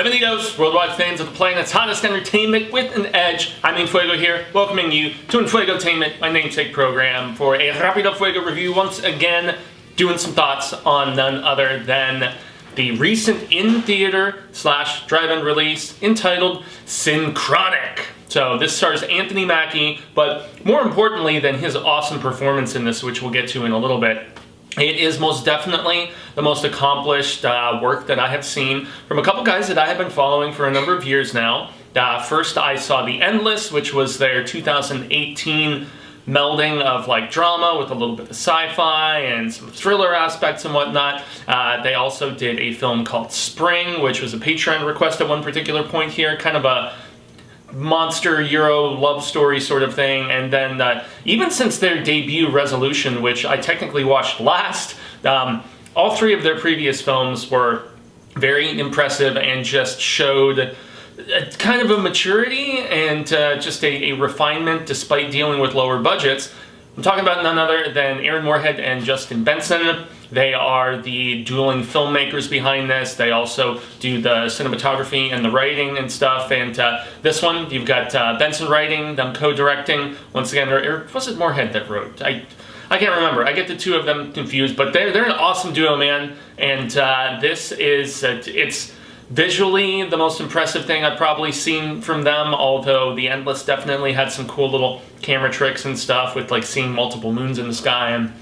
Bienvenidos, worldwide fans of the planet's hottest entertainment with an edge. I'm En Fuego here, welcoming you to Enfuegotainment, my namesake program, for a Rápido Fuego review. Once again, doing some thoughts on none other than the recent in-theater / drive-in release entitled Synchronic. So this stars Anthony Mackie, but more importantly than his awesome performance in this, which we'll get to in a little bit, it is most definitely the most accomplished work that I have seen from a couple guys that I have been following for a number of years now. First I saw The Endless, which was their 2018 melding of like drama with a little bit of sci-fi and some thriller aspects and whatnot. They also did a film called Spring, which was a Patreon request at one particular point here, kind of a monster Euro love story sort of thing. And then even since their debut Resolution, which I technically watched last, all three of their previous films were very impressive and just showed kind of a maturity and just a refinement despite dealing with lower budgets. I'm talking about none other than Moorhead and Justin Benson. They are the dueling filmmakers behind this. They also do the cinematography and the writing and stuff. And this one, you've got Benson writing, them co-directing. Once again, or was it Moorhead that wrote? I can't remember. I get the two of them confused, but they're an awesome duo, man. And this is, it's visually the most impressive thing I've probably seen from them, although The Endless definitely had some cool little camera tricks and stuff with like seeing multiple moons in the sky and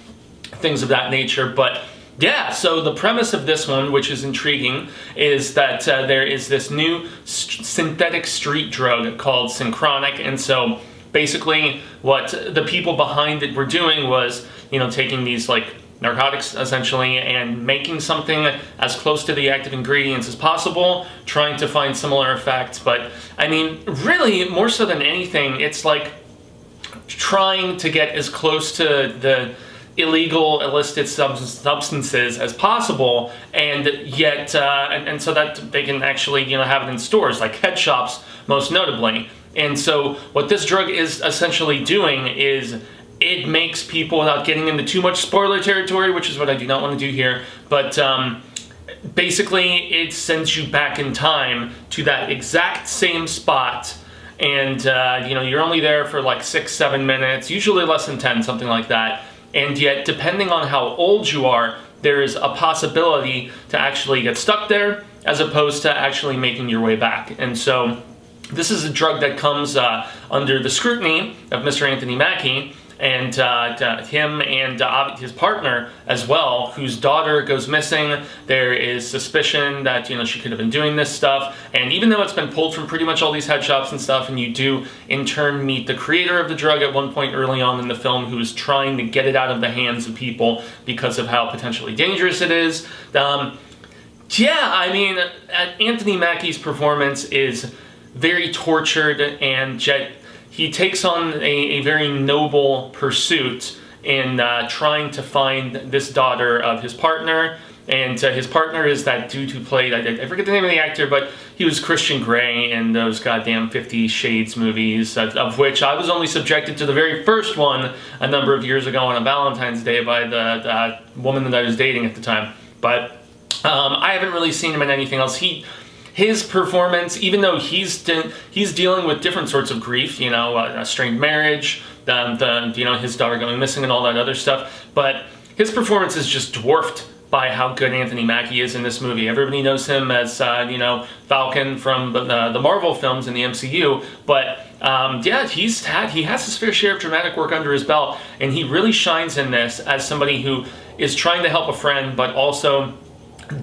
things of that nature. But yeah, so the premise of this one, which is intriguing, is that there is this new synthetic street drug called Synchronic. And so basically what the people behind it were doing was, you know, taking these like narcotics essentially and making something as close to the active ingredients as possible, trying to find similar effects. But I mean, really, more so than anything, it's like trying to get as close to the illegal illicit substances as possible, and yet and so that they can actually, you know, have it in stores like head shops most notably. And so what this drug is essentially doing is it makes people, without getting into too much spoiler territory, which is what I do not want to do here, but basically it sends you back in time to that exact same spot, and you know, you're only there for like 6-7 minutes, usually less than 10, something like that. And yet, depending on how old you are, there is a possibility to actually get stuck there as opposed to actually making your way back. And so this is a drug that comes under the scrutiny of Mr. Anthony Mackie, and him and his partner as well, whose daughter goes missing. There is suspicion that, you know, she could have been doing this stuff, and even though it's been pulled from pretty much all these head shops and stuff, and you do in turn meet the creator of the drug at one point early on in the film, who is trying to get it out of the hands of people because of how potentially dangerous it is. Yeah, I mean, Anthony Mackie's performance is very tortured, and yet he takes on a very noble pursuit in trying to find this daughter of his partner. And his partner is that dude who played, I forget the name of the actor, but he was Christian Grey in those goddamn 50 Shades movies, of which I was only subjected to the very first one a number of years ago on a Valentine's Day by the woman that I was dating at the time. But I haven't really seen him in anything else. His performance, even though he's dealing with different sorts of grief, you know, a strained marriage, you know, his daughter going missing and all that other stuff, but his performance is just dwarfed by how good Anthony Mackie is in this movie. Everybody knows him as, you know, Falcon from the Marvel films in the MCU, but yeah, he has his fair share of dramatic work under his belt, and he really shines in this as somebody who is trying to help a friend, but also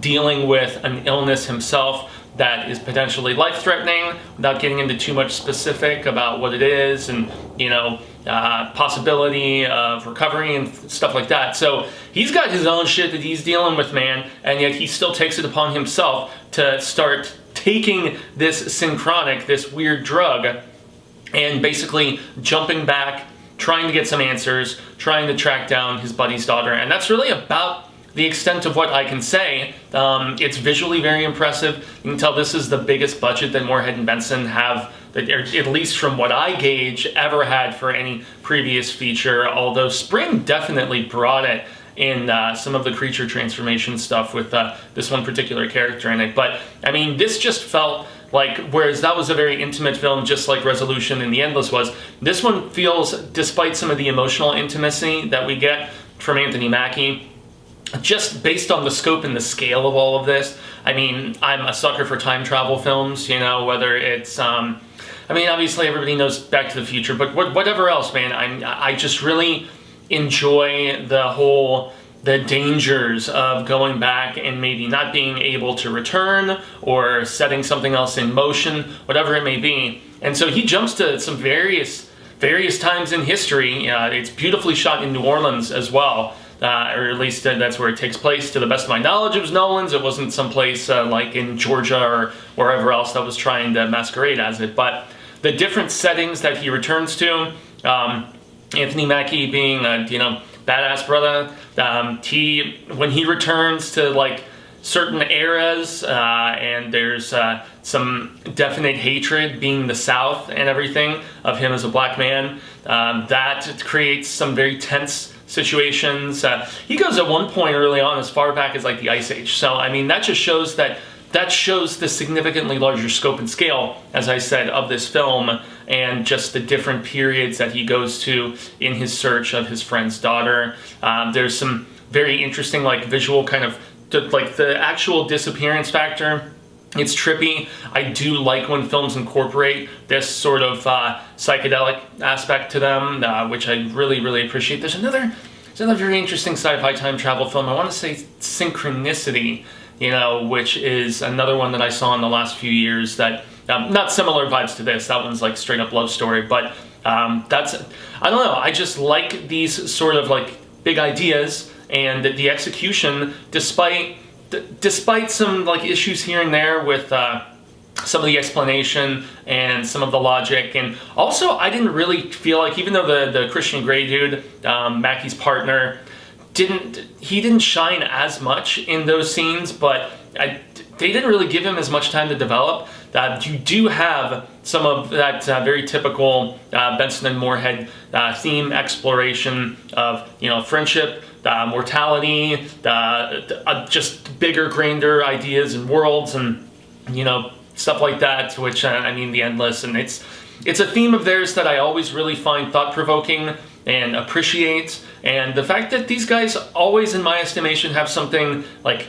dealing with an illness himself that is potentially life-threatening, without getting into too much specific about what it is, and, you know, possibility of recovery and stuff like that. So he's got his own shit that he's dealing with, man, and yet he still takes it upon himself to start taking this Synchronic, this weird drug, and basically jumping back, trying to get some answers, trying to track down his buddy's daughter. And that's really about the extent of what I can say. It's visually very impressive. You can tell this is the biggest budget that Moorhead and Benson have, at least from what I gauge, ever had for any previous feature, although Spring definitely brought it in some of the creature transformation stuff with this one particular character in it. But I mean, this just felt like, whereas that was a very intimate film, just like Resolution and The Endless was, this one feels, despite some of the emotional intimacy that we get from Anthony Mackie, just based on the scope and the scale of all of this. I mean, I'm a sucker for time travel films, you know, whether it's, I mean, obviously everybody knows Back to the Future, but whatever else, man, I just really enjoy the dangers of going back and maybe not being able to return or setting something else in motion, whatever it may be. And so he jumps to some various times in history. It's beautifully shot in New Orleans as well. Or at least that's where it takes place. To the best of my knowledge, it was Nolan's. It wasn't someplace like in Georgia or wherever else that was trying to masquerade as it. But the different settings that he returns to, Anthony Mackie being a, you know, badass brother, when he returns to like certain eras, and there's some definite hatred being the South and everything of him as a black man, that creates some very tense situations. He goes at one point early on as far back as like the Ice Age. So I mean, that just shows the significantly larger scope and scale, as I said, of this film, and just the different periods that he goes to in his search of his friend's daughter. There's some very interesting like visual kind of like the actual disappearance factor. It's trippy. I do like when films incorporate this sort of psychedelic aspect to them, which I really appreciate. There's another very interesting sci-fi time travel film. I want to say Synchronicity, you know, which is another one that I saw in the last few years that, not similar vibes to this. That one's like straight up love story, but I don't know. I just like these sort of like big ideas and the execution, despite some like issues here and there with some of the explanation and some of the logic. And also, I didn't really feel like, even though the Christian Grey dude, Mackie's partner, he didn't shine as much in those scenes, but they didn't really give him as much time to develop. You do have some of that very typical Benson and Moorhead theme exploration of, you know, friendship, mortality, just bigger, grander ideas and worlds, and, you know, stuff like that, which, I mean, The Endless, and it's a theme of theirs that I always really find thought-provoking and appreciate, and the fact that these guys always, in my estimation, have something, like,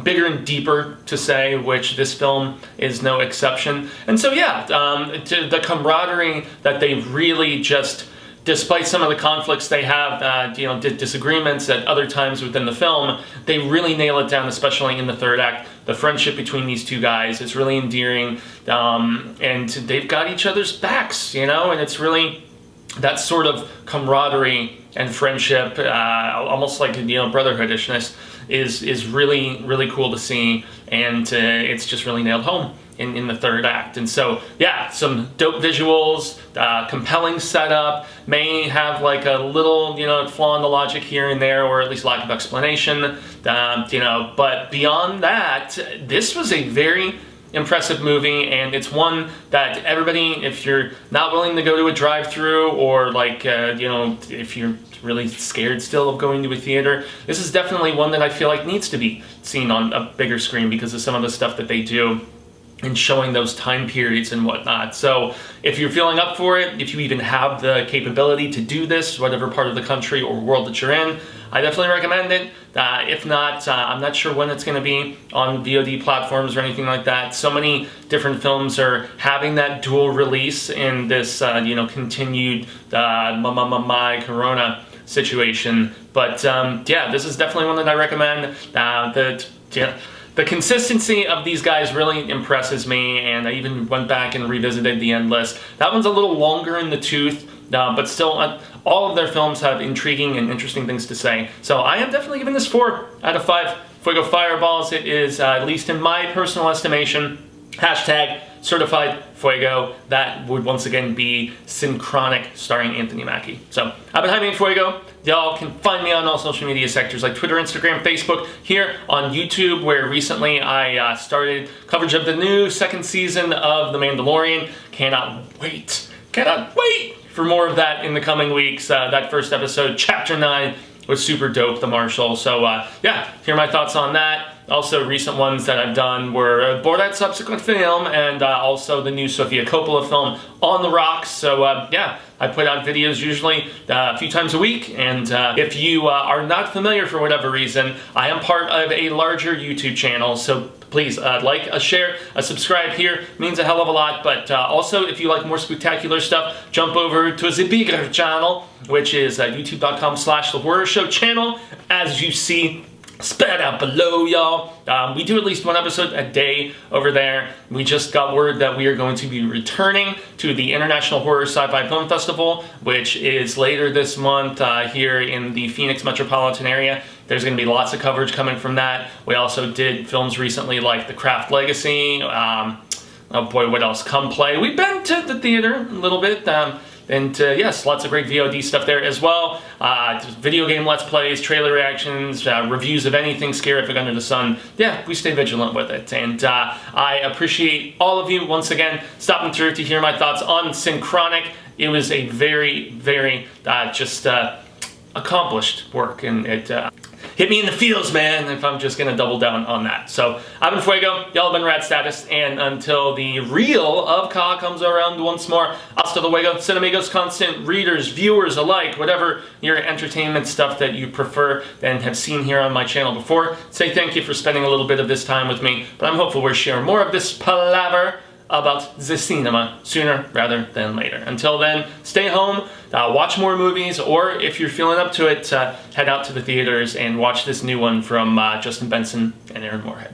bigger and deeper to say, which this film is no exception. And so, yeah, the camaraderie that they really just, despite some of the conflicts they have, you know, disagreements at other times within the film, they really nail it down, especially in the third act. The friendship between these two guys is really endearing, and they've got each other's backs, you know, and it's really that sort of camaraderie and friendship, almost like, you know, brotherhoodishness, is really cool to see, and it's just really nailed home in the third act. And so, yeah, some dope visuals, compelling setup, may have like a little, you know, flaw in the logic here and there, or at least lack of explanation, you know, but beyond that, this was a very impressive movie, and it's one that everybody, if you're not willing to go to a drive-through, or like, you know, if you're really scared still of going to a theater, this is definitely one that I feel like needs to be seen on a bigger screen because of some of the stuff that they do and showing those time periods and whatnot. So if you're feeling up for it, if you even have the capability to do this, whatever part of the country or world that you're in, I definitely recommend it. If not, I'm not sure when it's going to be on VOD platforms or anything like that. So many different films are having that dual release in this, you know, continued corona situation. But yeah, this is definitely one that I recommend. The consistency of these guys really impresses me, and I even went back and revisited The Endless. That one's a little longer in the tooth, but still, all of their films have intriguing and interesting things to say. So I am definitely giving this 4 out of 5 Fuego Fireballs. It is, at least in my personal estimation, hashtag certified Fuego. That would once again be Synchronic, starring Anthony Mackie. So I've been Jaime En Fuego. Y'all can find me on all social media sectors like Twitter, Instagram, Facebook, here on YouTube, where recently I started coverage of the new second season of The Mandalorian. Cannot wait for more of that in the coming weeks. That first episode, Chapter 9, was super dope, The Marshal. So yeah, hear my thoughts on that. Also, recent ones that I've done were Borat's subsequent film and also the new Sofia Coppola film, On the Rocks. So yeah, I put out videos usually a few times a week, and if you are not familiar for whatever reason, I am part of a larger YouTube channel, so please like, share, subscribe here. It means a hell of a lot. But also, if you like more spectacular stuff, jump over to the bigger channel, which is youtube.com/The Horror Show channel. As you see spread out below, y'all. We do at least one episode a day over there. We just got word that we are going to be returning to the International Horror Sci-Fi Film Festival, which is later this month here in the Phoenix metropolitan area. There's going to be lots of coverage coming from that. We also did films recently like The Craft Legacy. Oh boy, what else? Come Play. We've been to the theater a little bit. And yes, lots of great VOD stuff there as well. Video game Let's Plays, trailer reactions, reviews of anything scarific under the sun. Yeah, we stay vigilant with it. And I appreciate all of you, once again, stopping through to hear my thoughts on Synchronic. It was a very, very accomplished work, and it hit me in the feels, man, if I'm just gonna double down on that. So, I'm En Fuego, y'all have been Rad Status, and until the reel of Ka comes around once more, hasta luego, cinemigos, constant readers, viewers alike, whatever your entertainment stuff that you prefer and have seen here on my channel before, say thank you for spending a little bit of this time with me, but I'm hopeful we're sharing more of this palaver about the cinema sooner rather than later. Until then, stay home, watch more movies, or if you're feeling up to it, head out to the theaters and watch this new one from Justin Benson and Aaron Moorhead.